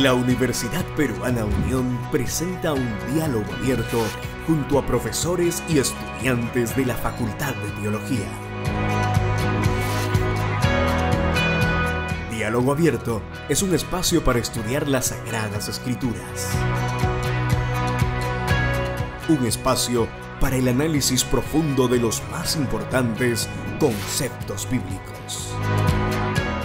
La Universidad Peruana Unión presenta un diálogo abierto junto a profesores y estudiantes de la Facultad de Teología. Diálogo Abierto es un espacio para estudiar las Sagradas Escrituras. Un espacio para el análisis profundo de los más importantes conceptos bíblicos.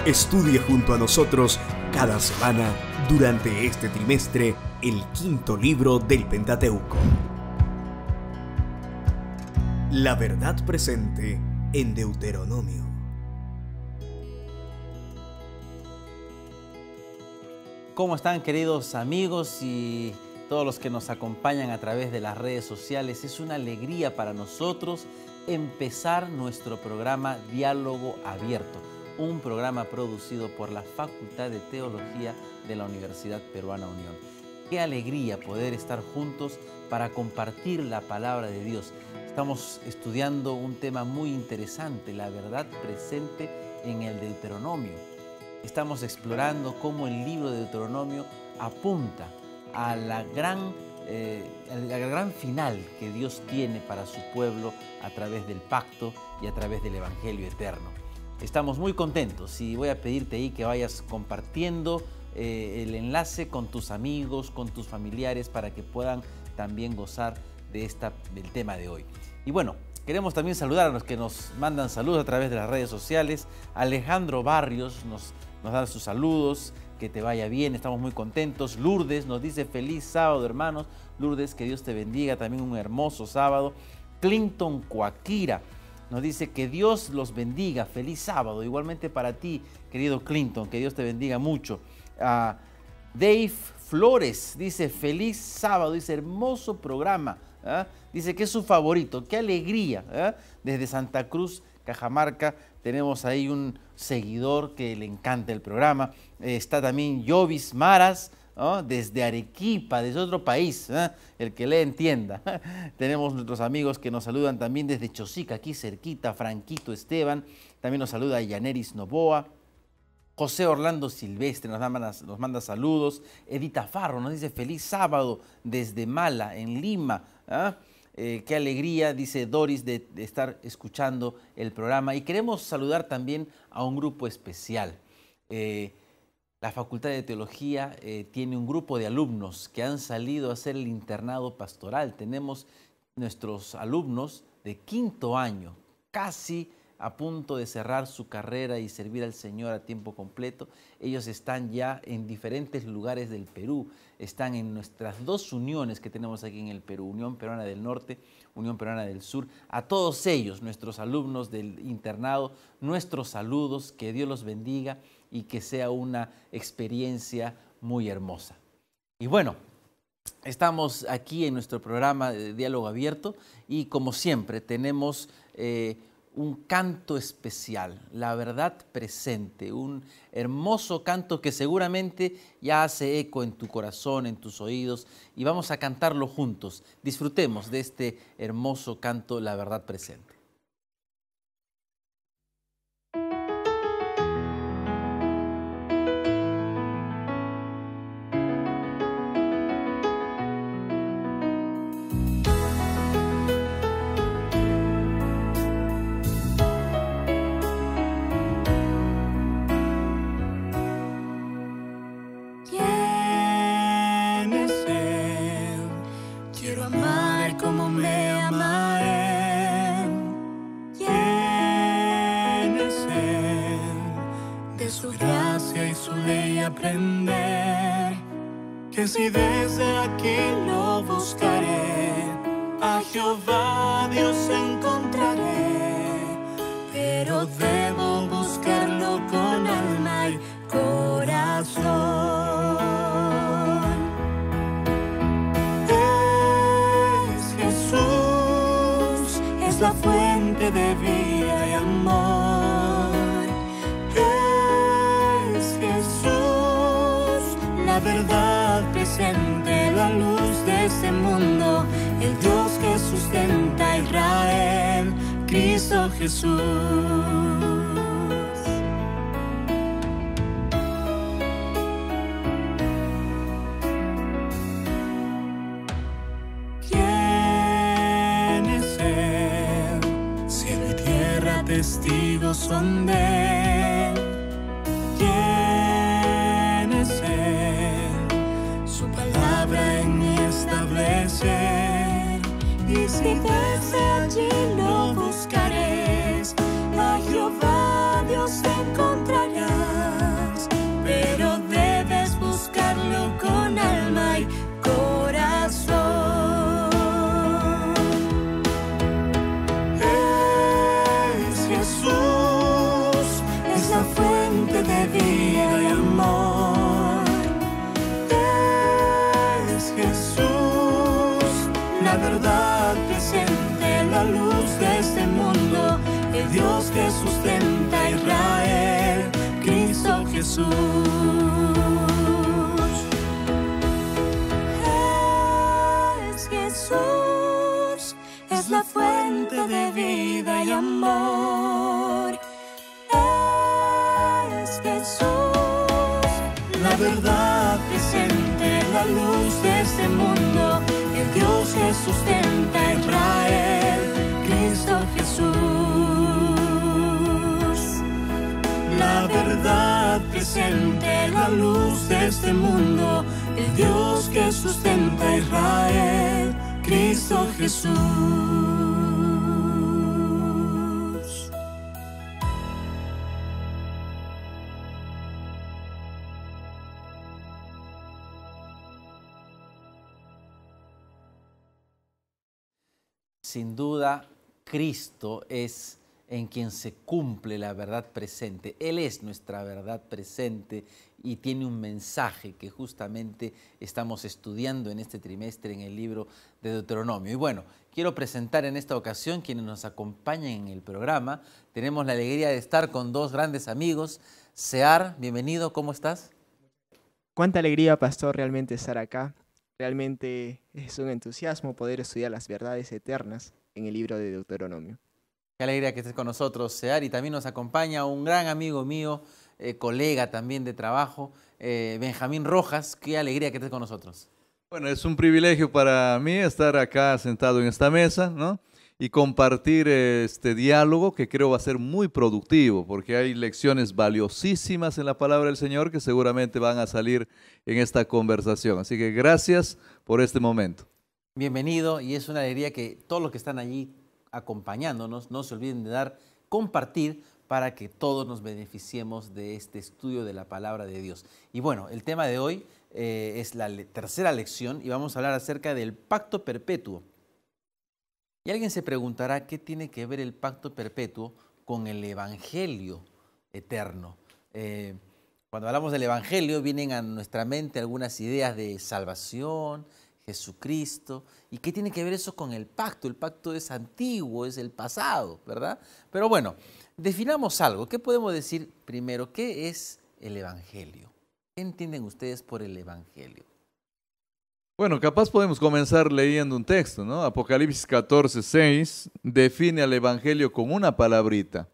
Estudia junto a nosotros cada semana durante este trimestre el quinto libro del Pentateuco. La verdad presente en Deuteronomio. ¿Cómo están, queridos amigos y todos los que nos acompañan a través de las redes sociales? Es una alegría para nosotros empezar nuestro programa Diálogo Abierto, un programa producido por la Facultad de Teología de la Universidad Peruana Unión. Qué alegría poder estar juntos para compartir la palabra de Dios. Estamos estudiando un tema muy interesante, la verdad presente en el Deuteronomio. Estamos explorando cómo el libro de Deuteronomio apunta a la gran final que Dios tiene para su pueblo a través del pacto y a través del Evangelio eterno. Estamos muy contentos y voy a pedirte ahí que vayas compartiendo el enlace con tus amigos, con tus familiares, para que puedan también gozar del tema de hoy. Y bueno, queremos también saludar a los que nos mandan saludos a través de las redes sociales. Alejandro Barrios nos da sus saludos, que te vaya bien, estamos muy contentos. Lourdes nos dice feliz sábado, hermanos. Lourdes, que Dios te bendiga, también un hermoso sábado. Clinton Coaquira nos dice que Dios los bendiga, feliz sábado. Igualmente para ti, querido Clinton, que Dios te bendiga mucho. Dave Flores dice feliz sábado, dice hermoso programa. Dice que es su favorito, qué alegría. Desde Santa Cruz, Cajamarca, tenemos ahí un seguidor que le encanta el programa. Está también Jovis Maras, desde Arequipa, desde otro país, el que le entienda. Tenemos nuestros amigos que nos saludan también desde Chosica, aquí cerquita. Franquito Esteban, también nos saluda Yaneris Novoa. José Orlando Silvestre nos manda saludos. Edita Farro nos dice feliz sábado desde Mala, en Lima. Qué alegría, dice Doris, de estar escuchando el programa. Y queremos saludar también a un grupo especial. La Facultad de Teología tiene un grupo de alumnos que han salido a hacer el internado pastoral. Tenemos nuestros alumnos de quinto año, casi a punto de cerrar su carrera y servir al Señor a tiempo completo. Ellos están ya en diferentes lugares del Perú. Están en nuestras dos uniones que tenemos aquí en el Perú, Unión Peruana del Norte, Unión Peruana del Sur. A todos ellos, nuestros alumnos del internado, nuestros saludos, que Dios los bendiga y que sea una experiencia muy hermosa. Y bueno, estamos aquí en nuestro programa de Diálogo Abierto y como siempre tenemos un canto especial, la verdad presente, un hermoso canto que seguramente ya hace eco en tu corazón, en tus oídos, y vamos a cantarlo juntos. Disfrutemos de este hermoso canto, la verdad presente. Aprender que si desde aquí lo buscaré, a Jehová Dios encontraré, pero debo buscarlo con alma y corazón. Es Jesús, es la fuente de vida y amor. La verdad presente, la luz de este mundo, el Dios que sustenta a Israel, Cristo Jesús. testigos son de Él. ¿Quién es Él? Su palabra en mí establecer. Y si desde allí lo buscares, a Jehová Dios encontrarás. Pero debes buscarlo con alma y corazón. Es Jesús, es la fuente de vida y amor. Es Jesús, la verdad presente, la luz de este mundo, el Dios que sustenta a Israel, Cristo Jesús. Es Jesús, es la fuente de vida y amor. Es Jesús, la verdad presente, la luz de este mundo, el Dios que sustenta a Israel, Cristo Jesús. La verdad presente, la luz de este mundo, el Dios que sustenta a Israel, Cristo Jesús. Sin duda, Cristo es en quien se cumple la verdad presente. Él es nuestra verdad presente y tiene un mensaje que justamente estamos estudiando en este trimestre en el libro de Deuteronomio. Y bueno, quiero presentar en esta ocasión quienes nos acompañan en el programa. Tenemos la alegría de estar con dos grandes amigos. Sear, bienvenido, ¿cómo estás? Cuánta alegría, pastor, realmente estar acá. Realmente es un entusiasmo poder estudiar las verdades eternas en el libro de Deuteronomio. Qué alegría que estés con nosotros, Sear, y también nos acompaña un gran amigo mío, colega también de trabajo, Benjamín Rojas. Qué alegría que estés con nosotros. Bueno, es un privilegio para mí estar acá sentado en esta mesa, ¿no? Y compartir este diálogo que creo va a ser muy productivo, porque hay lecciones valiosísimas en la palabra del Señor que seguramente van a salir en esta conversación. Así que gracias por este momento. Bienvenido, y es una alegría que todos los que están allí acompañándonos no se olviden de dar compartir para que todos nos beneficiemos de este estudio de la palabra de Dios. Y bueno, el tema de hoy es la tercera lección y vamos a hablar acerca del pacto perpetuo. Y alguien se preguntará qué tiene que ver el pacto perpetuo con el evangelio eterno. Cuando hablamos del evangelio vienen a nuestra mente algunas ideas de salvación, Jesucristo. ¿Y qué tiene que ver eso con el pacto? El pacto es antiguo, es el pasado, ¿verdad? Pero bueno, definamos algo. ¿Qué podemos decir primero? ¿Qué es el evangelio? ¿Qué entienden ustedes por el evangelio? Bueno, capaz podemos comenzar leyendo un texto, ¿no? Apocalipsis 14:6 define al evangelio con una palabrita.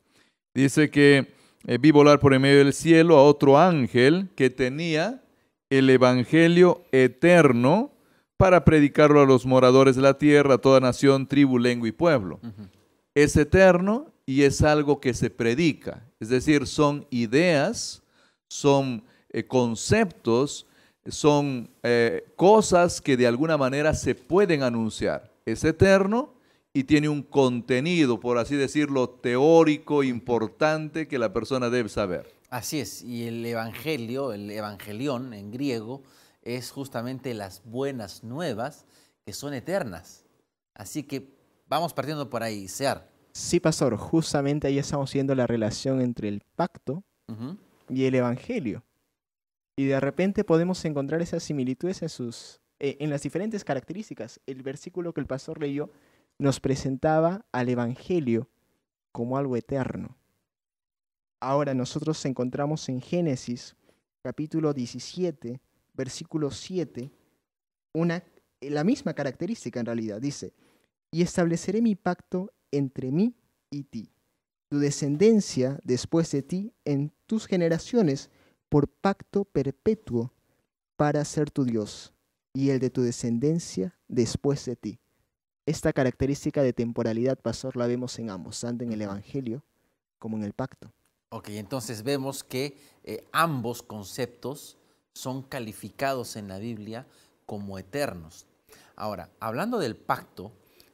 Dice que vi volar por en medio del cielo a otro ángel que tenía el evangelio eterno para predicarlo a los moradores de la tierra, a toda nación, tribu, lengua y pueblo. Es eterno y es algo que se predica. Es decir, son ideas, son conceptos, son cosas que de alguna manera se pueden anunciar. Es eterno y tiene un contenido, por así decirlo, teórico, importante, que la persona debe saber. Así es, y el evangelio, el evangelión en griego, es justamente las buenas nuevas que son eternas. Así que vamos partiendo por ahí, Sear. Sí, pastor, justamente ahí estamos viendo la relación entre el pacto y el evangelio. Y de repente podemos encontrar esas similitudes en las diferentes características. El versículo que el pastor leyó nos presentaba al evangelio como algo eterno. Ahora nosotros encontramos en Génesis capítulo 17, versículo 7, la misma característica en realidad. Dice, y estableceré mi pacto entre mí y ti, tu descendencia después de ti en tus generaciones, por pacto perpetuo para ser tu Dios, y el de tu descendencia después de ti. Esta característica de temporalidad, pastor, la vemos en ambos, tanto en el Evangelio como en el pacto. Ok, entonces vemos que ambos conceptos son calificados en la Biblia como eternos. Ahora, hablando del pacto,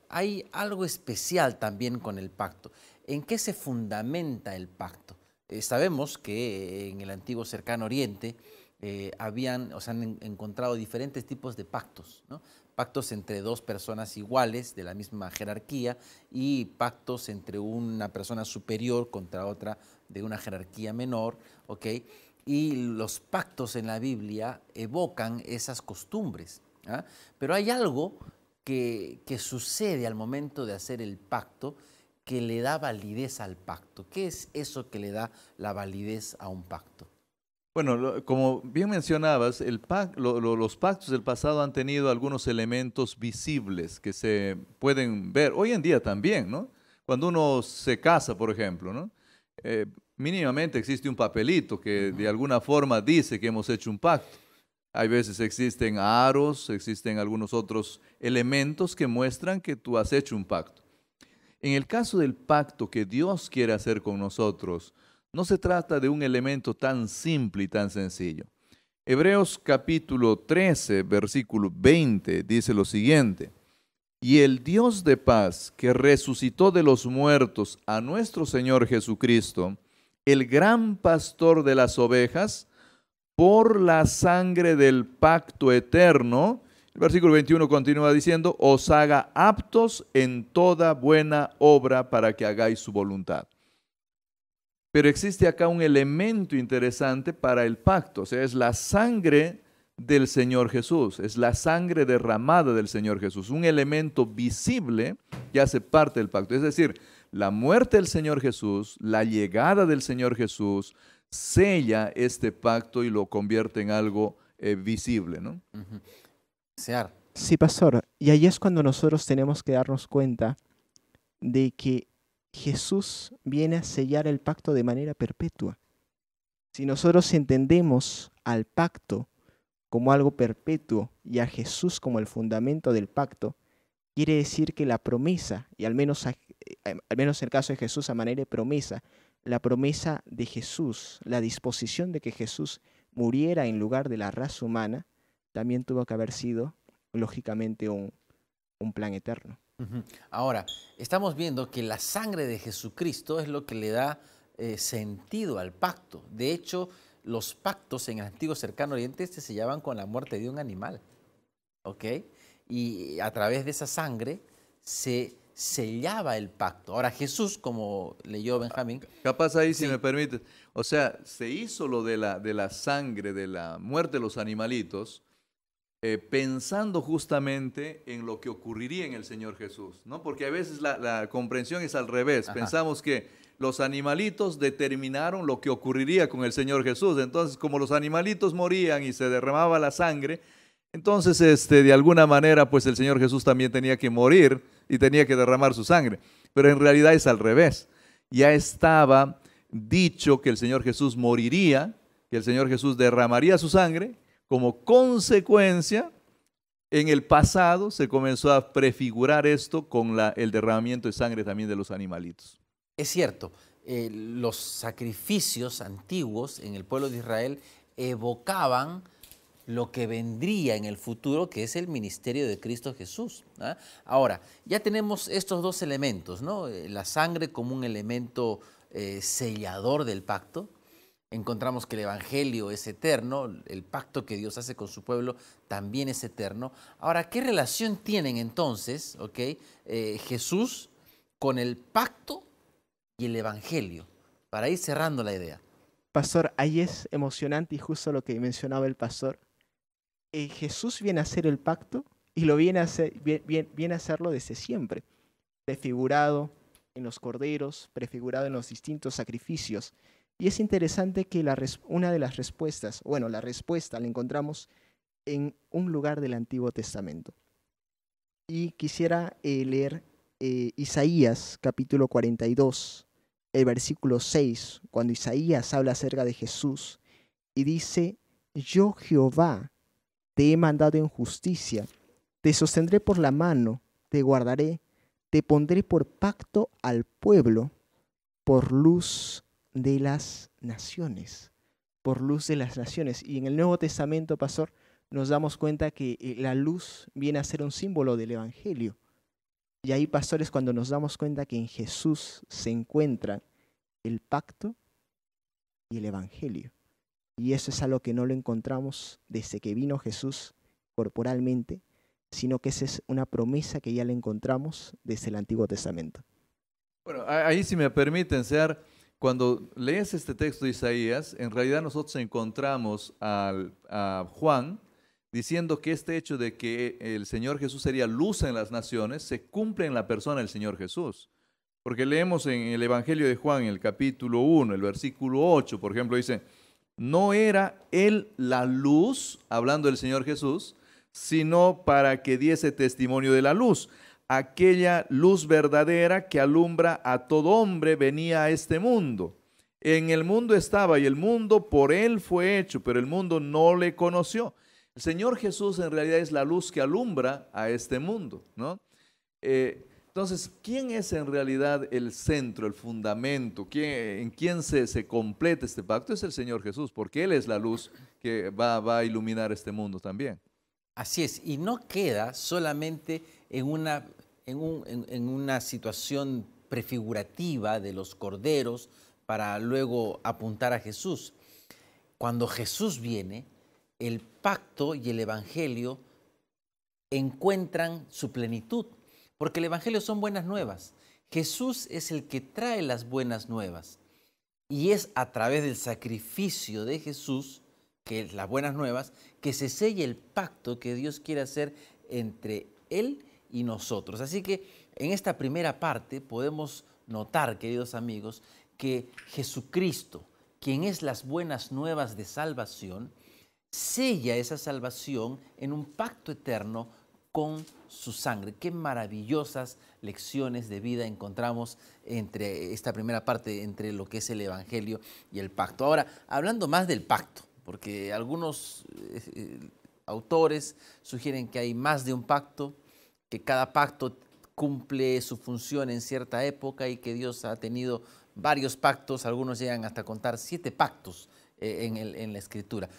hay algo especial también con el pacto. ¿En qué se fundamenta el pacto? Sabemos que en el antiguo cercano oriente se han encontrado diferentes tipos de pactos, ¿no? Pactos entre dos personas iguales de la misma jerarquía y pactos entre una persona superior contra otra de una jerarquía menor, ¿ok? Y los pactos en la Biblia evocan esas costumbres, ¿ah? Pero hay algo que sucede al momento de hacer el pacto que le da validez al pacto. ¿Qué es eso que le da la validez a un pacto? Bueno, como bien mencionabas, los pactos del pasado han tenido algunos elementos visibles que se pueden ver hoy en día también, ¿no? Cuando uno se casa, por ejemplo, ¿no? Mínimamente existe un papelito que de alguna forma dice que hemos hecho un pacto. Hay veces existen aros, existen algunos otros elementos que muestran que tú has hecho un pacto. En el caso del pacto que Dios quiere hacer con nosotros, no se trata de un elemento tan simple y tan sencillo. Hebreos capítulo 13, versículo 20 dice lo siguiente: y el Dios de paz, que resucitó de los muertos a nuestro Señor Jesucristo, el gran pastor de las ovejas, por la sangre del pacto eterno, el versículo 21 continúa diciendo, os haga aptos en toda buena obra para que hagáis su voluntad. Pero existe acá un elemento interesante para el pacto, o sea, es la sangre del Señor Jesús, es la sangre derramada del Señor Jesús, un elemento visible que hace parte del pacto. Es decir, la muerte del Señor Jesús, la llegada del Señor Jesús, sella este pacto y lo convierte en algo visible, ¿no? Sear. Sí, pastor. Y ahí es cuando nosotros tenemos que darnos cuenta de que Jesús viene a sellar el pacto de manera perpetua. Si nosotros entendemos al pacto como algo perpetuo y a Jesús como el fundamento del pacto, quiere decir que la promesa, y al menos en el caso de Jesús a manera de promesa, la promesa de Jesús, la disposición de que Jesús muriera en lugar de la raza humana, también tuvo que haber sido, lógicamente, un plan eterno. Ahora, estamos viendo que la sangre de Jesucristo es lo que le da sentido al pacto. De hecho, los pactos en el antiguo cercano oriente se sellaban con la muerte de un animal, ¿ok? Y a través de esa sangre se sellaba el pacto. Ahora Jesús, como leyó Benjamín... Capaz ahí, si me permites, o sea, se hizo lo de la sangre, de la muerte de los animalitos, pensando justamente en lo que ocurriría en el Señor Jesús, ¿no? Porque a veces la comprensión es al revés. Ajá. Pensamos que los animalitos determinaron lo que ocurriría con el Señor Jesús. Entonces, como los animalitos morían y se derramaba la sangre, entonces de alguna manera pues el Señor Jesús también tenía que morir y tenía que derramar su sangre. Pero en realidad es al revés. Ya estaba dicho que el Señor Jesús moriría, que el Señor Jesús derramaría su sangre. Como consecuencia, en el pasado se comenzó a prefigurar esto con el derramamiento de sangre también de los animalitos. Es cierto, los sacrificios antiguos en el pueblo de Israel evocaban lo que vendría en el futuro, que es el ministerio de Cristo Jesús, ¿ah? Ahora, ya tenemos estos dos elementos, ¿no? La sangre como un elemento sellador del pacto. Encontramos que el Evangelio es eterno, el pacto que Dios hace con su pueblo también es eterno. Ahora, ¿qué relación tienen entonces, Jesús con el pacto y el Evangelio? Para ir cerrando la idea. Pastor, ahí es emocionante y justo lo que mencionaba el pastor. Jesús viene a hacer el pacto y lo viene a hacerlo desde siempre, prefigurado en los corderos, prefigurado en los distintos sacrificios. Y es interesante que una de las respuestas, la respuesta la encontramos en un lugar del Antiguo Testamento. Y quisiera leer Isaías capítulo 42, el versículo 6, cuando Isaías habla acerca de Jesús y dice, yo Jehová te he mandado en justicia, te sostendré por la mano, te guardaré, te pondré por pacto al pueblo, por luz de las naciones. Por luz de las naciones. Y en el Nuevo Testamento, pastor, nos damos cuenta que la luz viene a ser un símbolo del Evangelio. Y ahí, pastores, cuando nos damos cuenta que en Jesús se encuentra el pacto y el Evangelio. Y eso es algo que no lo encontramos desde que vino Jesús corporalmente, sino que esa es una promesa que ya la encontramos desde el Antiguo Testamento. Bueno, ahí si me permiten, Sear, cuando lees este texto de Isaías, en realidad nosotros encontramos a Juan diciendo que este hecho de que el Señor Jesús sería luz en las naciones se cumple en la persona del Señor Jesús. Porque leemos en el Evangelio de Juan, en el capítulo 1, el versículo 8, por ejemplo, dice, no era Él la luz, hablando del Señor Jesús, sino para que diese testimonio de la luz. Aquella luz verdadera que alumbra a todo hombre venía a este mundo. En el mundo estaba y el mundo por Él fue hecho, pero el mundo no le conoció. El Señor Jesús en realidad es la luz que alumbra a este mundo, ¿no? Entonces, ¿quién es en realidad el centro, el fundamento? ¿En quién se completa este pacto? Es el Señor Jesús, porque Él es la luz que va a iluminar este mundo también. Así es, y no queda solamente en una situación prefigurativa de los corderos para luego apuntar a Jesús. Cuando Jesús viene, el pacto y el evangelio encuentran su plenitud, porque el evangelio son buenas nuevas. Jesús es el que trae las buenas nuevas y es a través del sacrificio de Jesús, que es las buenas nuevas, que se sella el pacto que Dios quiere hacer entre Él y nosotros. Así que en esta primera parte podemos notar, queridos amigos, que Jesucristo, quien es las buenas nuevas de salvación, sella esa salvación en un pacto eterno con su sangre. Qué maravillosas lecciones de vida encontramos entre esta primera parte, entre lo que es el evangelio y el pacto. Ahora, hablando más del pacto, porque algunos autores sugieren que hay más de un pacto, que cada pacto cumple su función en cierta época y que Dios ha tenido varios pactos, algunos llegan hasta contar 7 pactos en la Escritura.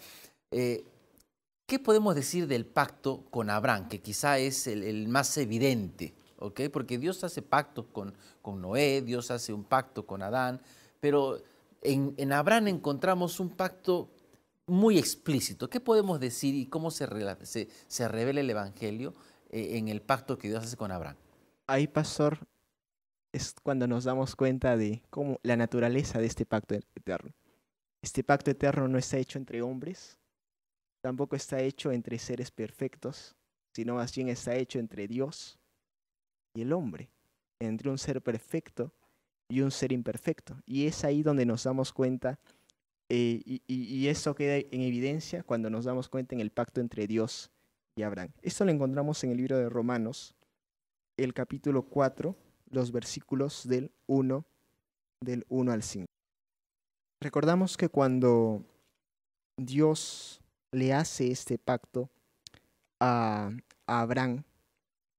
¿Qué podemos decir del pacto con Abraham, que quizá es el más evidente? ¿Okay? Porque Dios hace pactos con Noé, Dios hace un pacto con Adán, pero en Abraham encontramos un pacto muy explícito. ¿Qué podemos decir y cómo se revela el Evangelio en el pacto que Dios hace con Abraham? Ahí, pastor, es cuando nos damos cuenta de cómo la naturaleza de este pacto eterno. Este pacto eterno no está hecho entre hombres, tampoco está hecho entre seres perfectos, sino más bien está hecho entre Dios y el hombre, entre un ser perfecto y un ser imperfecto. Y es ahí donde nos damos cuenta, y eso queda en evidencia cuando nos damos cuenta en el pacto entre Dios y Abraham. Esto lo encontramos en el libro de Romanos, el capítulo 4, los versículos del 1 al 5. Recordamos que cuando Dios le hace este pacto a Abraham,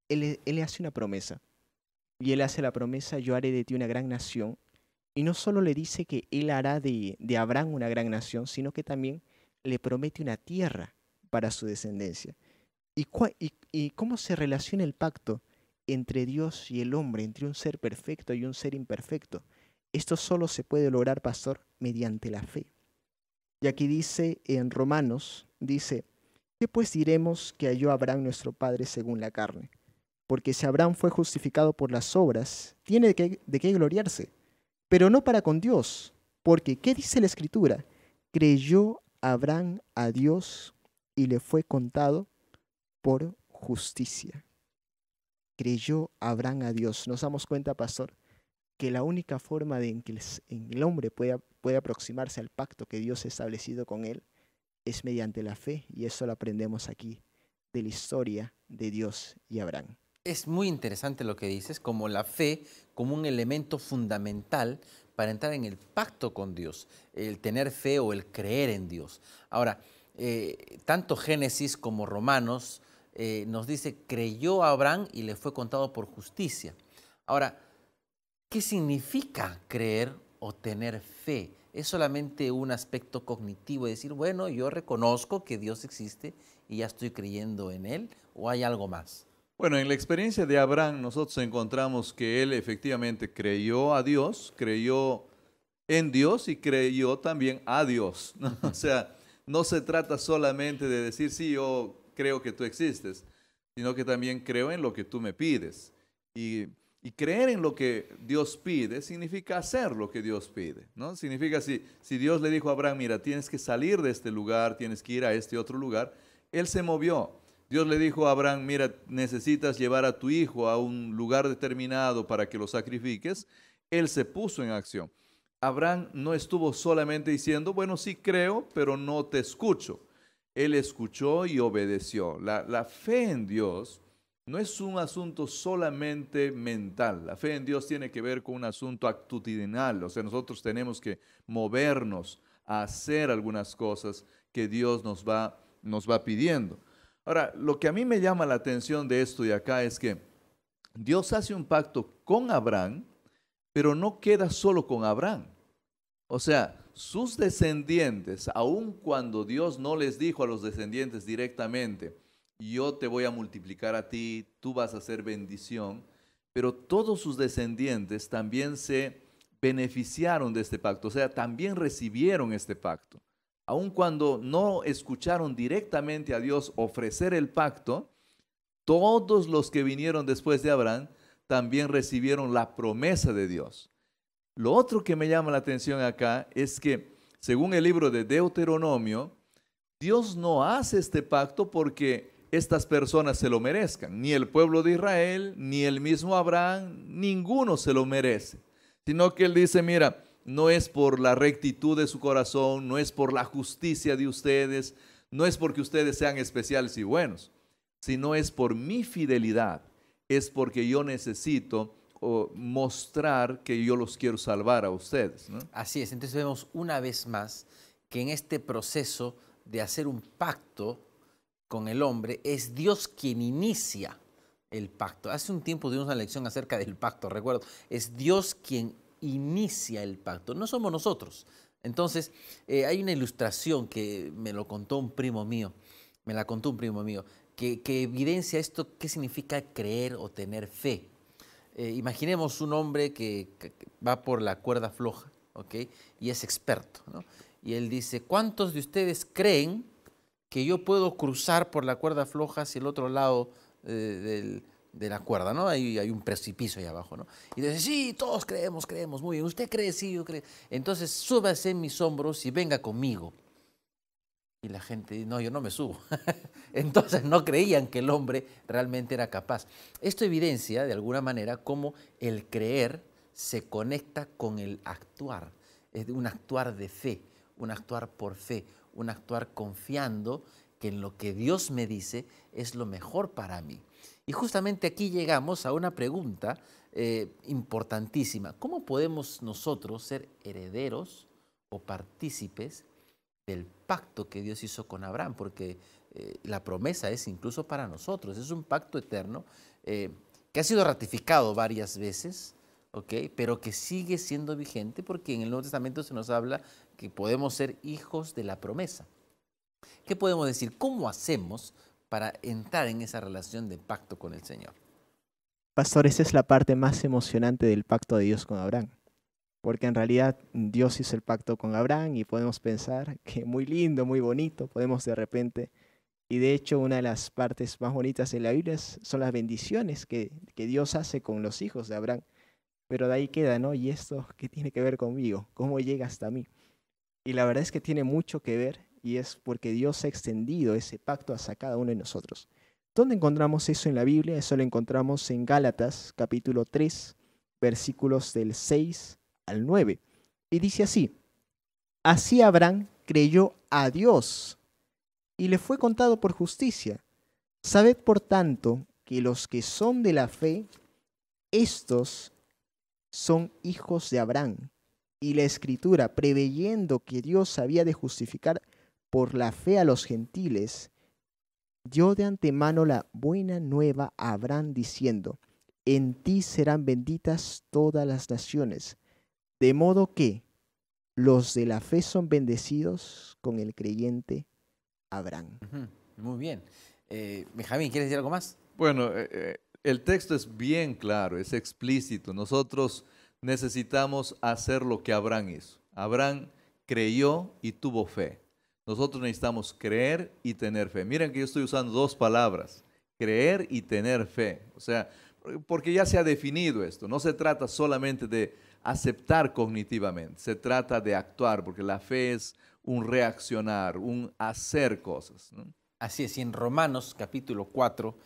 él le hace una promesa. Y él hace la promesa, yo haré de ti una gran nación. Y no solo le dice que él hará de Abraham una gran nación, sino que también le promete una tierra para su descendencia. ¿Y cómo se relaciona el pacto entre Dios y el hombre, entre un ser perfecto y un ser imperfecto? Esto solo se puede lograr, pastor, mediante la fe. Y aquí dice en Romanos, dice, ¿qué pues diremos que halló Abraham nuestro padre según la carne? Porque si Abraham fue justificado por las obras, tiene de qué gloriarse, pero no para con Dios. Porque, ¿qué dice la Escritura? Creyó Abraham a Dios y le fue contado por justicia. Creyó Abraham a Dios. Nos damos cuenta, pastor, que la única forma en que el hombre puede aproximarse al pacto que Dios ha establecido con él es mediante la fe, y eso lo aprendemos aquí de la historia de Dios y Abraham. Es muy interesante lo que dices, como la fe como un elemento fundamental para entrar en el pacto con Dios, el tener fe o el creer en Dios. Ahora, tanto Génesis como Romanos nos dice, creyó a Abraham y le fue contado por justicia. Ahora, ¿Qué significa creer o tener fe? ¿Es solamente un aspecto cognitivo de decir, bueno, yo reconozco que Dios existe y ya estoy creyendo en Él, o hay algo más? Bueno, en la experiencia de Abraham nosotros encontramos que él efectivamente creyó a Dios, creyó en Dios y creyó también a Dios, ¿no? O sea, no se trata solamente de decir, sí, yo creo que tú existes, sino que también creo en lo que tú me pides. Y creer en lo que Dios pide significa hacer lo que Dios pide, ¿no? Significa si Dios le dijo a Abraham, mira, tienes que salir de este lugar, tienes que ir a este otro lugar, él se movió. Dios le dijo a Abraham, mira, necesitas llevar a tu hijo a un lugar determinado para que lo sacrifiques. Él se puso en acción. Abraham no estuvo solamente diciendo, bueno, sí creo, pero no te escucho. Él escuchó y obedeció. La fe en Dios no es un asunto solamente mental. La fe en Dios tiene que ver con un asunto actitudinal. O sea, nosotros tenemos que movernos a hacer algunas cosas que Dios nos va pidiendo. Ahora, lo que a mí me llama la atención de esto de acá es que Dios hace un pacto con Abraham, pero no queda solo con Abraham. O sea, sus descendientes, aun cuando Dios no les dijo a los descendientes directamente, yo te voy a multiplicar a ti, tú vas a ser bendición, pero todos sus descendientes también se beneficiaron de este pacto, o sea, también recibieron este pacto. Aun cuando no escucharon directamente a Dios ofrecer el pacto, todos los que vinieron después de Abraham también recibieron la promesa de Dios. Lo otro que me llama la atención acá es que, según el libro de Deuteronomio, Dios no hace este pacto porque estas personas se lo merezcan. Ni el pueblo de Israel, ni el mismo Abraham, ninguno se lo merece. Sino que Él dice, mira, no es por la rectitud de su corazón, no es por la justicia de ustedes, no es porque ustedes sean especiales y buenos, sino es por mi fidelidad, es porque yo necesito mostrar que yo los quiero salvar a ustedes, ¿no? Así es, entonces vemos una vez más que en este proceso de hacer un pacto con el hombre, es Dios quien inicia el pacto. Hace un tiempo dimos una lección acerca del pacto, recuerdo, es Dios quien inicia el pacto, no somos nosotros. Entonces, hay una ilustración que me lo contó un primo mío, que evidencia esto, qué significa creer o tener fe. Imaginemos un hombre que va por la cuerda floja, ¿ok? Y es experto, ¿no? Y él dice, ¿cuántos de ustedes creen que yo puedo cruzar por la cuerda floja hacia el otro lado de la cuerda, ¿no? Hay un precipicio ahí abajo, ¿no? Y dice, sí, todos creemos, muy bien. ¿Usted cree? Sí, yo creo. Entonces, súbase en mis hombros y venga conmigo. Y la gente dice, no, yo no me subo. Entonces, no creían que el hombre realmente era capaz. Esto evidencia, de alguna manera, cómo el creer se conecta con el actuar. Es un actuar de fe, un actuar por fe, un actuar confiando que en lo que Dios me dice es lo mejor para mí. Y justamente aquí llegamos a una pregunta importantísima. ¿Cómo podemos nosotros ser herederos o partícipes del pacto que Dios hizo con Abraham? Porque la promesa es incluso para nosotros. Es un pacto eterno que ha sido ratificado varias veces, ¿okay? Pero que sigue siendo vigente porque en el Nuevo Testamento se nos habla que podemos ser hijos de la promesa. ¿Qué podemos decir? ¿Cómo hacemos para entrar en esa relación de pacto con el Señor? Pastor, esa es la parte más emocionante del pacto de Dios con Abraham. Porque en realidad Dios hizo el pacto con Abraham y podemos pensar que muy lindo, muy bonito, podemos de repente. Y de hecho una de las partes más bonitas de la Biblia son las bendiciones que Dios hace con los hijos de Abraham. Pero de ahí queda, ¿no? ¿Y esto qué tiene que ver conmigo? ¿Cómo llega hasta mí? Y la verdad es que tiene mucho que ver y es porque Dios ha extendido ese pacto hacia cada uno de nosotros. ¿Dónde encontramos eso en la Biblia? Eso lo encontramos en Gálatas, capítulo 3, versículos del 6 al 9. Y dice así, así Abraham creyó a Dios y le fue contado por justicia. Sabed por tanto que los que son de la fe, estos son hijos de Abraham. Y la Escritura, preveyendo que Dios había de justificar por la fe a los gentiles, dio de antemano la buena nueva a Abraham diciendo, en ti serán benditas todas las naciones, de modo que los de la fe son bendecidos con el creyente Abraham. Muy bien. Benjamín, ¿quieres decir algo más? Bueno, el texto es bien claro, es explícito. Nosotros necesitamos hacer lo que Abraham hizo. Abraham creyó y tuvo fe. Nosotros necesitamos creer y tener fe. Miren que yo estoy usando dos palabras, creer y tener fe. O sea, porque ya se ha definido esto. No se trata solamente de aceptar cognitivamente, se trata de actuar, porque la fe es un reaccionar, un hacer cosas, ¿no? Así es, y en Romanos capítulo 4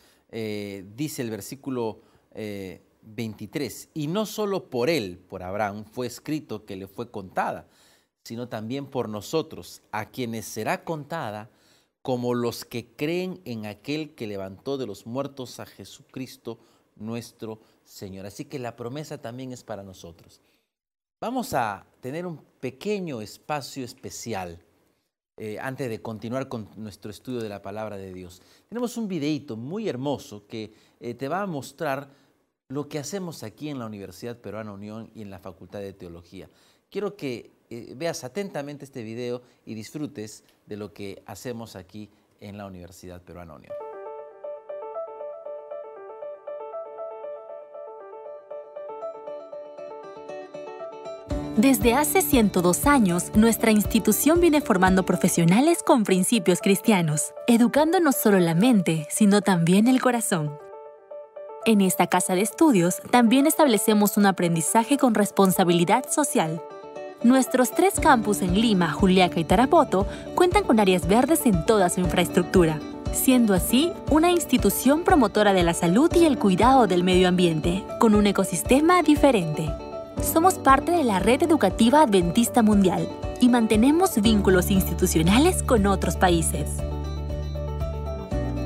dice el versículo 23, y no solo por él, por Abraham, fue escrito que le fue contada, sino también por nosotros, a quienes será contada como los que creen en aquel que levantó de los muertos a Jesucristo nuestro Señor. Así que la promesa también es para nosotros. Vamos a tener un pequeño espacio especial antes de continuar con nuestro estudio de la palabra de Dios. Tenemos un videíto muy hermoso que te va a mostrar lo que hacemos aquí en la Universidad Peruana Unión y en la Facultad de Teología. Quiero que veas atentamente este video y disfrutes de lo que hacemos aquí en la Universidad Peruana Unión. Desde hace 102 años, nuestra institución viene formando profesionales con principios cristianos, educando no solo la mente, sino también el corazón. En esta casa de estudios también establecemos un aprendizaje con responsabilidad social. Nuestros 3 campus en Lima, Juliaca y Tarapoto cuentan con áreas verdes en toda su infraestructura, siendo así una institución promotora de la salud y el cuidado del medio ambiente, con un ecosistema diferente. Somos parte de la Red Educativa Adventista Mundial y mantenemos vínculos institucionales con otros países.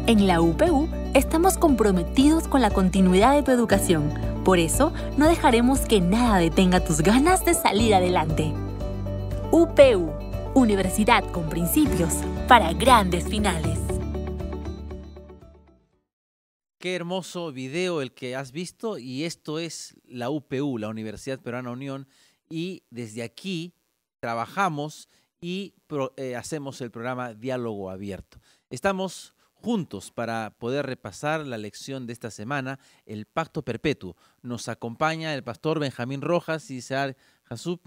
En la UPU estamos comprometidos con la continuidad de tu educación. Por eso, no dejaremos que nada detenga tus ganas de salir adelante. UPU, Universidad con principios para grandes finales. Qué hermoso video el que has visto, y esto es la UPU, la Universidad Peruana Unión, y desde aquí trabajamos y hacemos el programa Diálogo Abierto. Estamos juntos para poder repasar la lección de esta semana, el Pacto Perpetuo. Nos acompaña el pastor Benjamín Rojas y Sear Jasub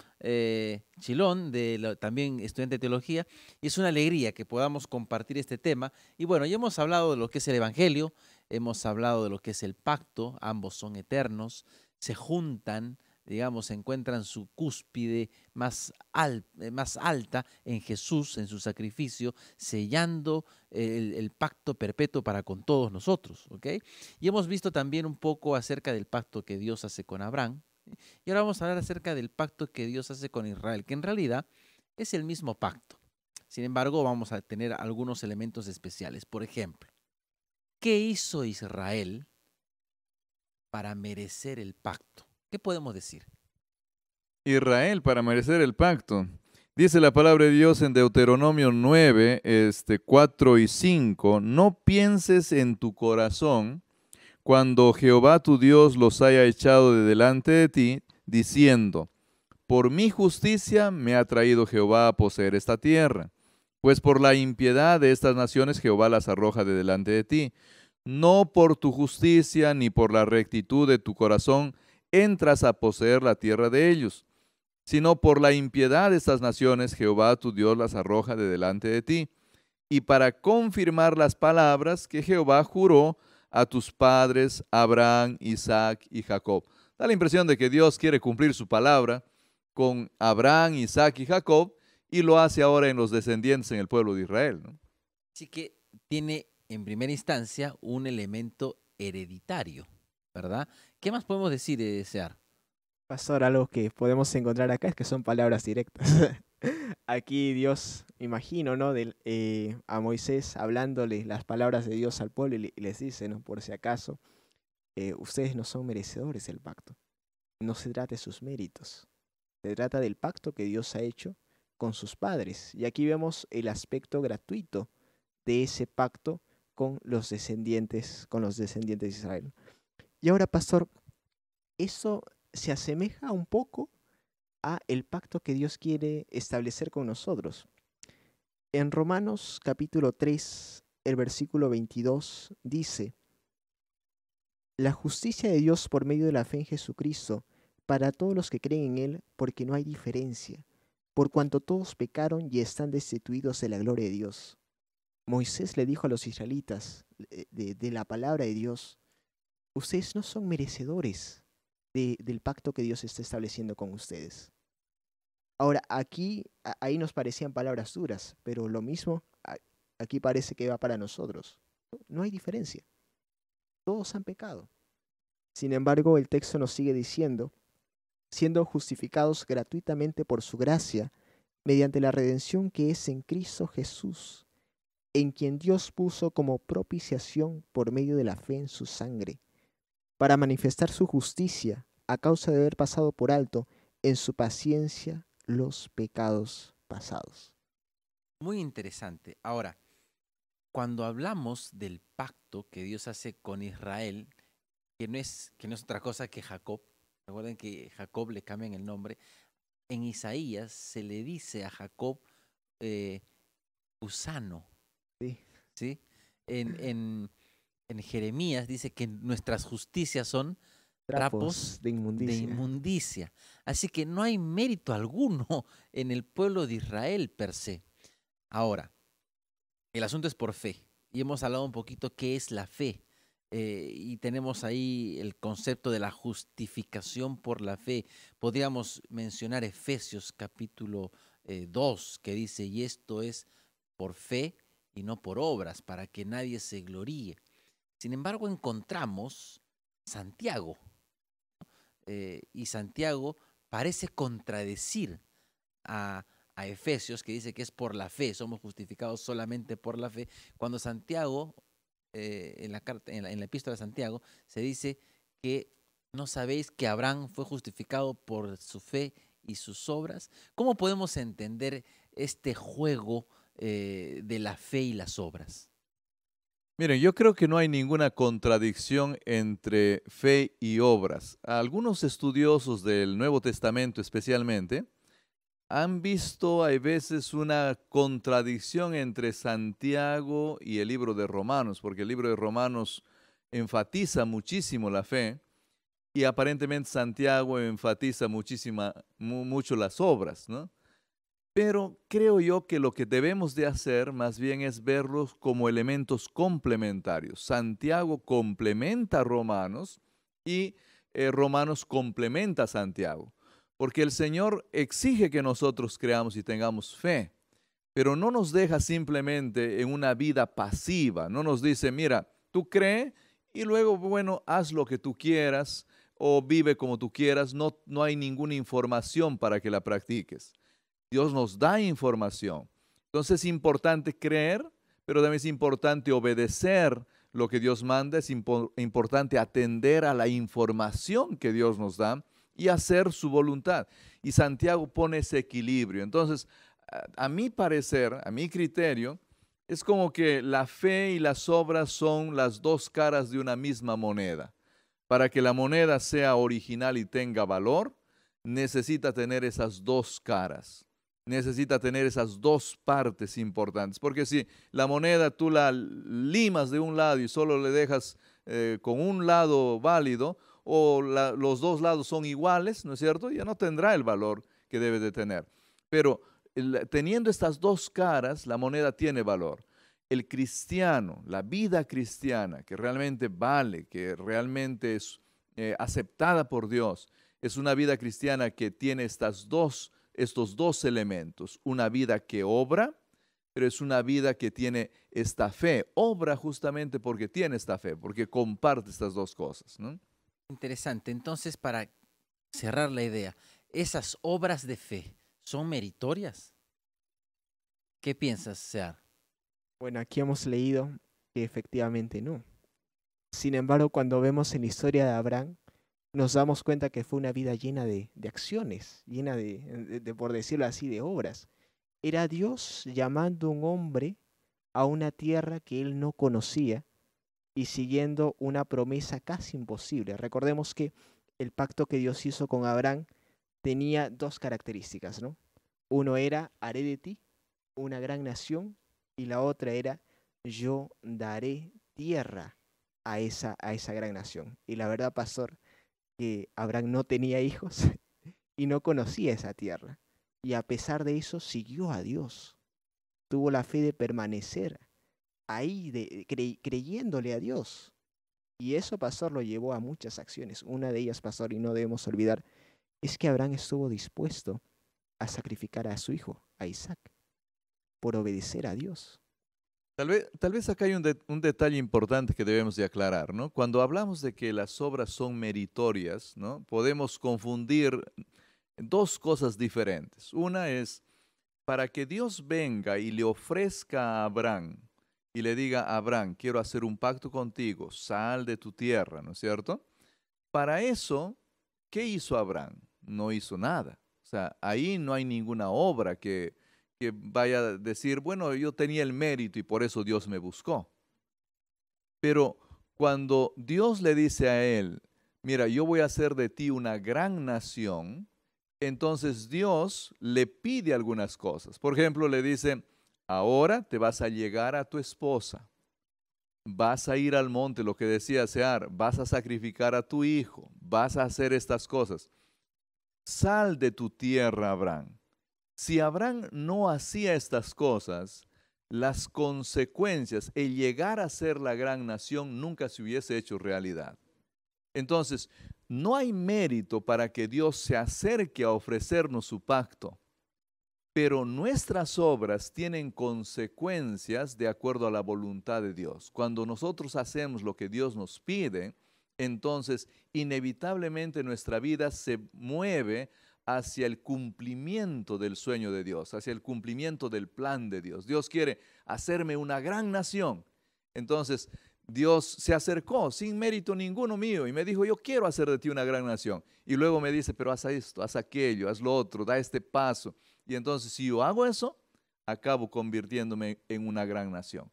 Chilón, también estudiante de teología, y es una alegría que podamos compartir este tema. Y bueno, ya hemos hablado de lo que es el Evangelio, hemos hablado de lo que es el pacto, ambos son eternos, se juntan, digamos, encuentran su cúspide más alta en Jesús, en su sacrificio, sellando el pacto perpetuo para con todos nosotros, ¿ok? Y hemos visto también un poco acerca del pacto que Dios hace con Abraham, y ahora vamos a hablar acerca del pacto que Dios hace con Israel, que en realidad es el mismo pacto. Sin embargo, vamos a tener algunos elementos especiales. Por ejemplo, ¿qué hizo Israel para merecer el pacto? ¿Qué podemos decir? Israel para merecer el pacto. Dice la palabra de Dios en Deuteronomio 9, 4 y 5, no pienses en tu corazón cuando Jehová tu Dios los haya echado de delante de ti, diciendo, por mi justicia me ha traído Jehová a poseer esta tierra, pues por la impiedad de estas naciones Jehová las arroja de delante de ti. No por tu justicia ni por la rectitud de tu corazón entras a poseer la tierra de ellos, sino por la impiedad de estas naciones Jehová tu Dios las arroja de delante de ti, y para confirmar las palabras que Jehová juró a tus padres Abraham, Isaac y Jacob. Da la impresión de que Dios quiere cumplir su palabra con Abraham, Isaac y Jacob, y lo hace ahora en los descendientes en el pueblo de Israel, ¿no? Así que tiene en primera instancia un elemento hereditario, ¿verdad? ¿Qué más podemos decir, Sear? Pastor, algo que podemos encontrar acá es que son palabras directas. Aquí Dios, imagino, ¿no? A Moisés hablándole las palabras de Dios al pueblo y les dice, ¿no? Por si acaso, ustedes no son merecedores del pacto. No se trata de sus méritos. Se trata del pacto que Dios ha hecho con sus padres. Y aquí vemos el aspecto gratuito de ese pacto con los descendientes de Israel. Y ahora, pastor, eso se asemeja un poco a el pacto que Dios quiere establecer con nosotros. En Romanos capítulo 3, el versículo 22 dice: la justicia de Dios por medio de la fe en Jesucristo para todos los que creen en Él, porque no hay diferencia, por cuanto todos pecaron y están destituidos de la gloria de Dios. Moisés le dijo a los israelitas de la palabra de Dios: ustedes no son merecedores del pacto que Dios está estableciendo con ustedes. Ahora, ahí nos parecían palabras duras, pero lo mismo aquí parece que va para nosotros. No hay diferencia. Todos han pecado. Sin embargo, el texto nos sigue diciendo: siendo justificados gratuitamente por su gracia, mediante la redención que es en Cristo Jesús, en quien Dios puso como propiciación por medio de la fe en su sangre, para manifestar su justicia a causa de haber pasado por alto en su paciencia los pecados pasados. Muy interesante. Ahora, cuando hablamos del pacto que Dios hace con Israel, que no es otra cosa que Jacob, recuerden que Jacob le cambian el nombre, en Isaías se le dice a Jacob gusano. Sí. ¿Sí? En Jeremías dice que nuestras justicias son trapos de inmundicia. de inmundicia. Así que no hay mérito alguno en el pueblo de Israel per se. Ahora, el asunto es por fe. Y hemos hablado un poquito qué es la fe. Y tenemos ahí el concepto de la justificación por la fe. Podríamos mencionar Efesios capítulo 2, que dice: y esto es por fe y no por obras, para que nadie se gloríe. Sin embargo, encontramos Santiago. Y Santiago parece contradecir a Efesios, que dice que es por la fe, somos justificados solamente por la fe, cuando Santiago, en la epístola de Santiago, se dice que no sabéis que Abraham fue justificado por su fe y sus obras. ¿Cómo podemos entender este juego de la fe y las obras? Miren, yo creo que no hay ninguna contradicción entre fe y obras. Algunos estudiosos del Nuevo Testamento especialmente han visto a veces una contradicción entre Santiago y el libro de Romanos, porque el libro de Romanos enfatiza muchísimo la fe y aparentemente Santiago enfatiza mucho las obras, ¿no? Pero creo yo que lo que debemos de hacer más bien es verlos como elementos complementarios. Santiago complementa a Romanos y Romanos complementa a Santiago. Porque el Señor exige que nosotros creamos y tengamos fe, pero no nos deja simplemente en una vida pasiva. No nos dice: mira, tú cree y luego, bueno, haz lo que tú quieras o vive como tú quieras. No hay ninguna información para que la practiques. Dios nos da información. Entonces es importante creer, pero también es importante obedecer lo que Dios manda. Es importante atender a la información que Dios nos da y hacer su voluntad. Y Santiago pone ese equilibrio. Entonces, a mi parecer, a mi criterio, es como que la fe y las obras son las dos caras de una misma moneda. Para que la moneda sea original y tenga valor, necesita tener esas dos caras. Necesita tener esas dos partes importantes. Porque si la moneda tú la limas de un lado y solo le dejas con un lado válido, o los dos lados son iguales, ¿no es cierto? Ya no tendrá el valor que debe de tener. Pero teniendo estas dos caras, la moneda tiene valor. El cristiano, la vida cristiana, que realmente vale, que realmente es aceptada por Dios, es una vida cristiana que tiene estos dos elementos. Una vida que obra, pero es una vida que tiene esta fe. Obra justamente porque tiene esta fe, porque comparte estas dos cosas, ¿no? Interesante. Entonces, para cerrar la idea, ¿esas obras de fe son meritorias? ¿Qué piensas, Sear? Bueno, aquí hemos leído que efectivamente no. Sin embargo, cuando vemos en la historia de Abraham, nos damos cuenta que fue una vida llena de acciones, llena de, por decirlo así, de obras. Era Dios llamando a un hombre a una tierra que él no conocía, y siguiendo una promesa casi imposible. Recordemos que el pacto que Dios hizo con Abraham tenía dos características, ¿no? Uno era, haré de ti una gran nación, y la otra era, yo daré tierra a esa gran nación. Y la verdad, pastor, que Abraham no tenía hijos y no conocía esa tierra. Y a pesar de eso, siguió a Dios. Tuvo la fe de permanecer ahí, creyéndole a Dios. Y eso, pastor, lo llevó a muchas acciones. Una de ellas, pastor, y no debemos olvidar, es que Abraham estuvo dispuesto a sacrificar a su hijo, a Isaac, por obedecer a Dios. Tal vez acá hay un detalle importante que debemos de aclarar, ¿no? Cuando hablamos de que las obras son meritorias, ¿no? Podemos confundir dos cosas diferentes. Una es, para que Dios venga y le ofrezca a Abraham y le diga, Abraham, quiero hacer un pacto contigo, sal de tu tierra, ¿no es cierto? Para eso, ¿qué hizo Abraham? No hizo nada. O sea, ahí no hay ninguna obra que vaya a decir, bueno, yo tenía el mérito y por eso Dios me buscó. Pero cuando Dios le dice a él, mira, yo voy a hacer de ti una gran nación, entonces Dios le pide algunas cosas. Por ejemplo, le dice, ahora te vas a llegar a tu esposa, vas a ir al monte, lo que decía Sear, vas a sacrificar a tu hijo, vas a hacer estas cosas. Sal de tu tierra, Abraham. Si Abraham no hacía estas cosas, las consecuencias, el llegar a ser la gran nación, nunca se hubiese hecho realidad. Entonces, no hay mérito para que Dios se acerque a ofrecernos su pacto, pero nuestras obras tienen consecuencias de acuerdo a la voluntad de Dios. Cuando nosotros hacemos lo que Dios nos pide, entonces inevitablemente nuestra vida se mueve hacia el cumplimiento del sueño de Dios, hacia el cumplimiento del plan de Dios. Dios quiere hacerme una gran nación. Entonces, Dios se acercó sin mérito ninguno mío y me dijo, yo quiero hacer de ti una gran nación. Y luego me dice, pero haz esto, haz aquello, haz lo otro, da este paso. Y entonces, si yo hago eso, acabo convirtiéndome en una gran nación.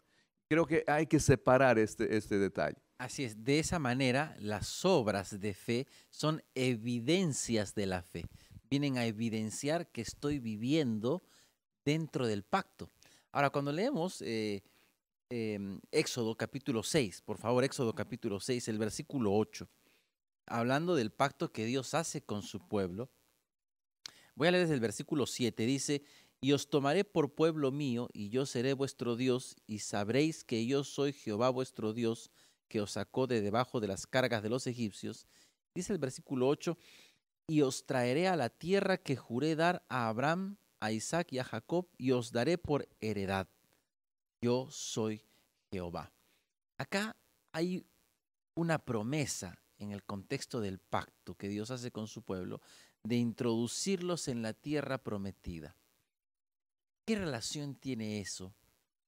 Creo que hay que separar este detalle. Así es, de esa manera las obras de fe son evidencias de la fe. Vienen a evidenciar que estoy viviendo dentro del pacto. Ahora, cuando leemos Éxodo capítulo 6, por favor, Éxodo capítulo 6, el versículo 8, hablando del pacto que Dios hace con su pueblo, voy a leer desde el versículo 7, dice, y os tomaré por pueblo mío, y yo seré vuestro Dios, y sabréis que yo soy Jehová vuestro Dios, que os sacó de debajo de las cargas de los egipcios. Dice el versículo 8, y os traeré a la tierra que juré dar a Abraham, a Isaac y a Jacob, y os daré por heredad. Yo soy Jehová. Acá hay una promesa en el contexto del pacto que Dios hace con su pueblo de introducirlos en la tierra prometida. ¿Qué relación tiene eso,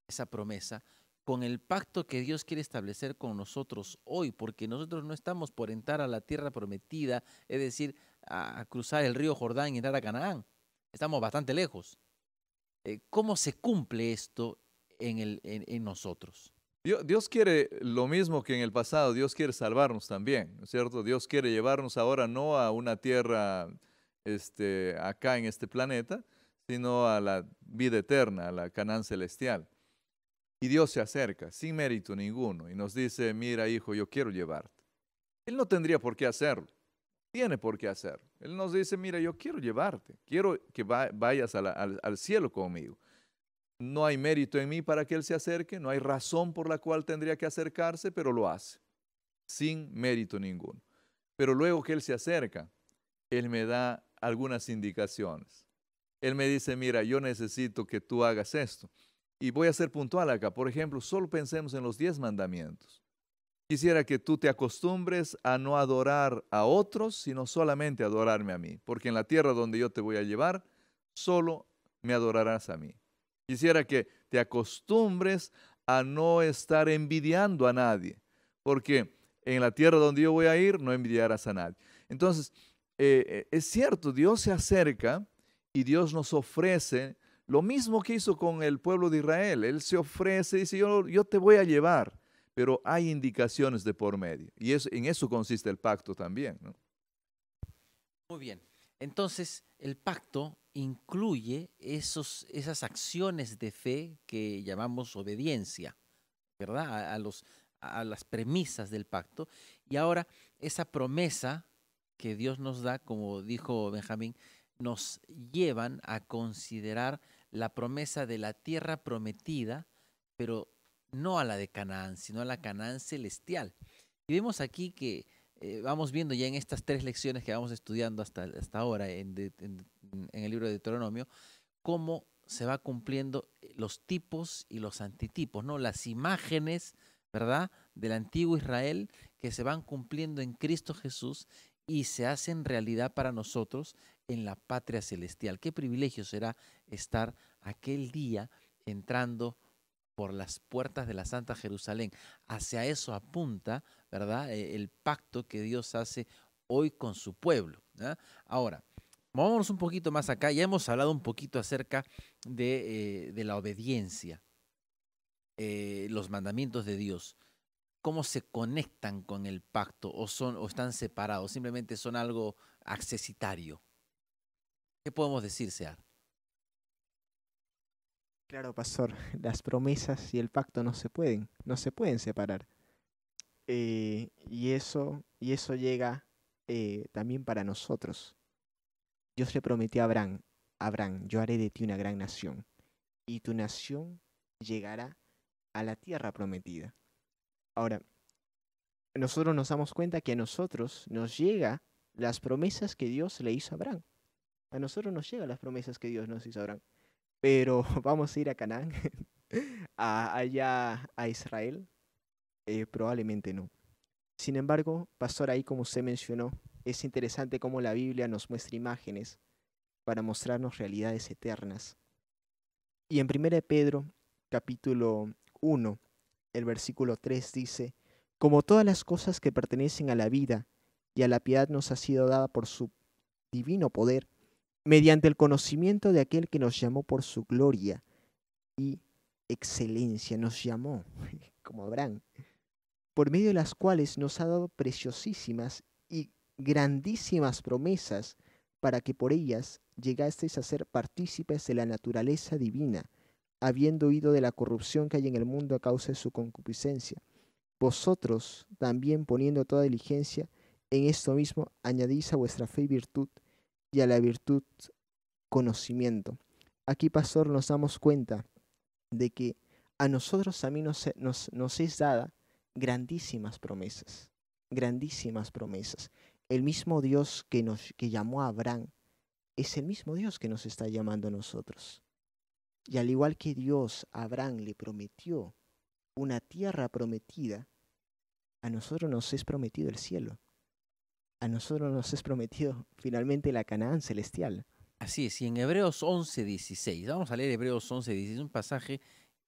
esa promesa, con el pacto que Dios quiere establecer con nosotros hoy? Porque nosotros no estamos por entrar a la tierra prometida, es decir, a cruzar el río Jordán y entrar a Canaán. Estamos bastante lejos. ¿Cómo se cumple esto en nosotros? Dios quiere lo mismo que en el pasado. Dios quiere salvarnos también, ¿no es cierto? Dios quiere llevarnos ahora no a una tierra acá en este planeta, sino a la vida eterna, a la Canaán celestial. Y Dios se acerca sin mérito ninguno y nos dice, mira hijo, yo quiero llevarte. Él no tendría por qué hacerlo, tiene por qué hacerlo. Él nos dice, mira, yo quiero llevarte, quiero que vayas al cielo conmigo. No hay mérito en mí para que Él se acerque, no hay razón por la cual tendría que acercarse, pero lo hace, sin mérito ninguno. Pero luego que Él se acerca, Él me da algunas indicaciones. Él me dice, mira, yo necesito que tú hagas esto. Y voy a ser puntual acá. Por ejemplo, solo pensemos en los 10 mandamientos. Quisiera que tú te acostumbres a no adorar a otros, sino solamente adorarme a mí. Porque en la tierra donde yo te voy a llevar, solo me adorarás a mí. Quisiera que te acostumbres a no estar envidiando a nadie. Porque en la tierra donde yo voy a ir, no envidiarás a nadie. Entonces, es cierto, Dios se acerca y Dios nos ofrece lo mismo que hizo con el pueblo de Israel. Él se ofrece y dice, yo te voy a llevar, pero hay indicaciones de por medio. Y en eso consiste el pacto también, ¿no? Muy bien. Entonces, el pacto incluye esas acciones de fe que llamamos obediencia, ¿verdad? A las premisas del pacto. Y ahora, esa promesa que Dios nos da, como dijo Benjamín, nos llevan a considerar la promesa de la tierra prometida, pero no a la de Canaán, sino a la Canaán celestial. Y vemos aquí que vamos viendo ya en estas 3 lecciones que vamos estudiando hasta ahora en el libro de Deuteronomio, cómo se va cumpliendo los tipos y los antitipos, ¿no? Las imágenes, ¿verdad?, del antiguo Israel que se van cumpliendo en Cristo Jesús y se hacen realidad para nosotros en la patria celestial. Qué privilegio será estar aquel día entrando por las puertas de la Santa Jerusalén. Hacia eso apunta, ¿verdad?, el pacto que Dios hace hoy con su pueblo, ¿verdad? Ahora, vámonos un poquito más acá. Ya hemos hablado un poquito acerca de la obediencia, los mandamientos de Dios. ¿Cómo se conectan con el pacto o están separados? Simplemente son algo accesitario. ¿Qué podemos decir, Sear? Claro, pastor, las promesas y el pacto no se pueden separar. Y eso llega también para nosotros. Dios le prometió a Abraham, yo haré de ti una gran nación, y tu nación llegará a la tierra prometida. Ahora, nosotros nos damos cuenta que a nosotros nos llegan las promesas que Dios le hizo a Abraham. A nosotros nos llegan las promesas que Dios nos hizo a Abraham. Pero vamos a ir a Canaán, allá a Israel, probablemente no. Sin embargo, pastor, ahí como usted mencionó, es interesante cómo la Biblia nos muestra imágenes para mostrarnos realidades eternas. Y en 1 Pedro, capítulo 1, el versículo 3 dice, como todas las cosas que pertenecen a la vida y a la piedad nos ha sido dada por su divino poder, mediante el conocimiento de aquel que nos llamó por su gloria y excelencia, nos llamó, como Abraham, por medio de las cuales nos ha dado preciosísimas y grandísimas promesas, para que por ellas llegasteis a ser partícipes de la naturaleza divina, habiendo huido de la corrupción que hay en el mundo a causa de su concupiscencia. Vosotros también, poniendo toda diligencia en esto mismo, añadís a vuestra fe virtud, y a la virtud conocimiento. Aquí, pastor, nos damos cuenta de que a nosotros también nos es dada grandísimas promesas, grandísimas promesas. El mismo Dios que llamó a Abraham es el mismo Dios que nos está llamando a nosotros. Y al igual que Dios a Abraham le prometió una tierra prometida, a nosotros nos es prometido el cielo. A nosotros nos es prometido finalmente la Canaán celestial. Así es, y en Hebreos 11:16, vamos a leer Hebreos 11:16, un pasaje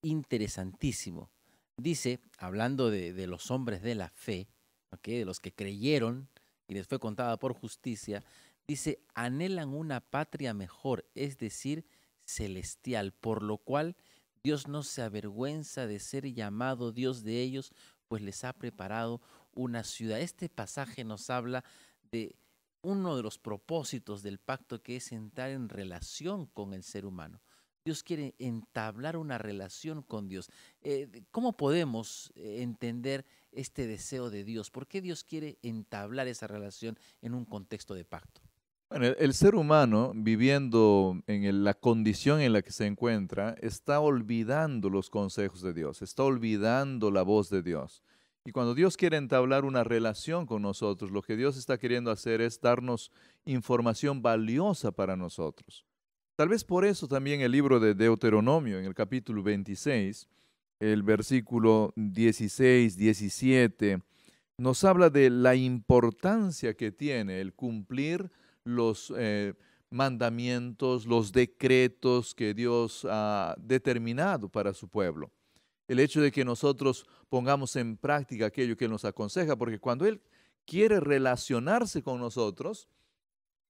interesantísimo. Dice, hablando de los hombres de la fe, ¿okay?, de los que creyeron y les fue contada por justicia, dice, anhelan una patria mejor, es decir, celestial, por lo cual Dios no se avergüenza de ser llamado Dios de ellos, pues les ha preparado una ciudad. Este pasaje nos habla de uno de los propósitos del pacto, que es entrar en relación con el ser humano. Dios quiere entablar una relación con Dios. ¿Cómo podemos entender este deseo de Dios? ¿Por qué Dios quiere entablar esa relación en un contexto de pacto? Bueno, el ser humano, viviendo en la condición en la que se encuentra, está olvidando los consejos de Dios, está olvidando la voz de Dios. Y cuando Dios quiere entablar una relación con nosotros, lo que Dios está queriendo hacer es darnos información valiosa para nosotros. Tal vez por eso también el libro de Deuteronomio, en el capítulo 26, el versículo 16, 17, nos habla de la importancia que tiene el cumplir los mandamientos, los decretos que Dios ha determinado para su pueblo. El hecho de que nosotros pongamos en práctica aquello que Él nos aconseja, porque cuando Él quiere relacionarse con nosotros,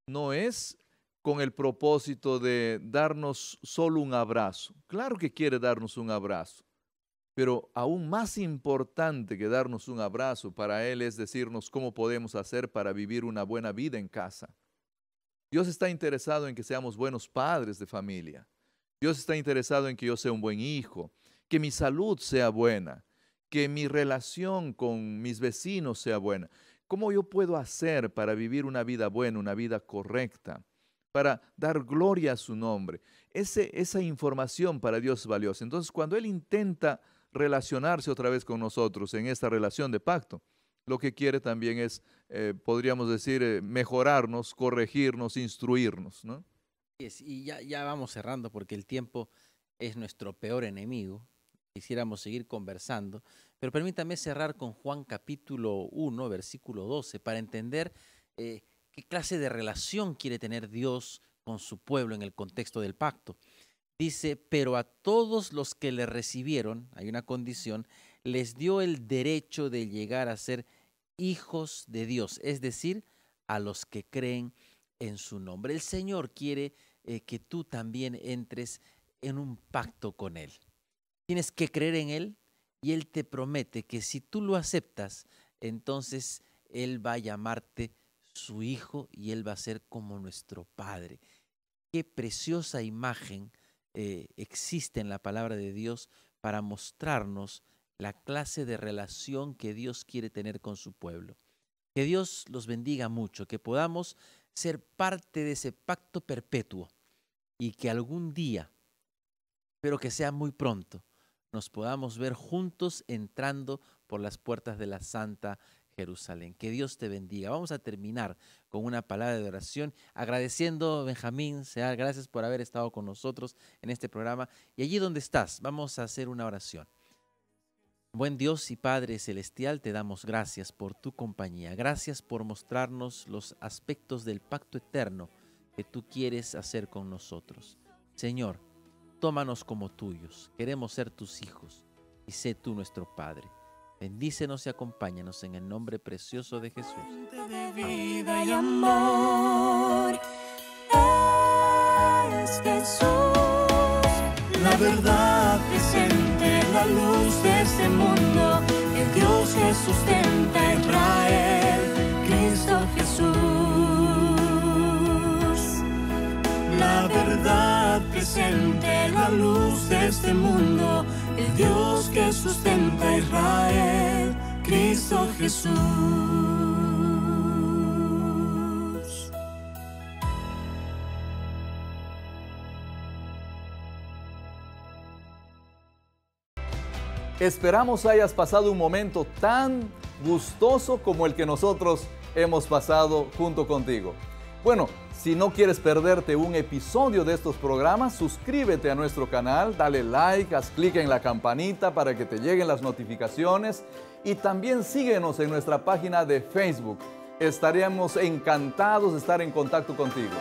no es con el propósito de darnos solo un abrazo. Claro que quiere darnos un abrazo, Pero aún más importante que darnos un abrazo para Él es decirnos cómo podemos hacer para vivir una buena vida en casa. Dios está interesado en que seamos buenos padres de familia. Dios está interesado en que yo sea un buen hijo, que mi salud sea buena, que mi relación con mis vecinos sea buena. ¿Cómo yo puedo hacer para vivir una vida buena, una vida correcta, para dar gloria a su nombre? Esa información para Dios es valiosa. Entonces, cuando Él intenta relacionarse otra vez con nosotros en esta relación de pacto, lo que quiere también es, podríamos decir, mejorarnos, corregirnos, instruirnos, ¿no? Y ya vamos cerrando porque el tiempo es nuestro peor enemigo. Quisiéramos seguir conversando, pero permítame cerrar con Juan capítulo 1, versículo 12, para entender qué clase de relación quiere tener Dios con su pueblo en el contexto del pacto. Dice, pero a todos los que le recibieron, hay una condición, les dio el derecho de llegar a ser hijos de Dios, es decir, a los que creen en su nombre. El Señor quiere que tú también entres en un pacto con Él. Tienes que creer en Él y Él te promete que si tú lo aceptas, entonces Él va a llamarte su hijo y Él va a ser como nuestro Padre. Qué preciosa imagen existe en la palabra de Dios para mostrarnos la clase de relación que Dios quiere tener con su pueblo. Que Dios los bendiga mucho, que podamos ser parte de ese pacto perpetuo y que algún día, pero que sea muy pronto, nos podamos ver juntos entrando por las puertas de la Santa Jerusalén. Que Dios te bendiga. Vamos a terminar con una palabra de oración, agradeciendo, Benjamín, sea gracias por haber estado con nosotros en este programa. Y allí donde estás, vamos a hacer una oración. Buen Dios y Padre Celestial, te damos gracias por tu compañía. Gracias por mostrarnos los aspectos del pacto eterno que tú quieres hacer con nosotros. Señor, tómanos como tuyos. Queremos ser tus hijos y sé tú nuestro Padre. Bendícenos y acompáñanos en el nombre precioso de Jesús. De vida y amor es Jesús, la verdad presente, la luz de este mundo, el Dios que sustenta a Israel, Cristo Jesús. La verdad presente, la luz de este mundo, el Dios que sustenta a Israel, Cristo Jesús. Esperamos hayas pasado un momento tan gustoso como el que nosotros hemos pasado junto contigo. Bueno, si no quieres perderte un episodio de estos programas, suscríbete a nuestro canal, dale like, haz clic en la campanita para que te lleguen las notificaciones y también síguenos en nuestra página de Facebook. Estaremos encantados de estar en contacto contigo.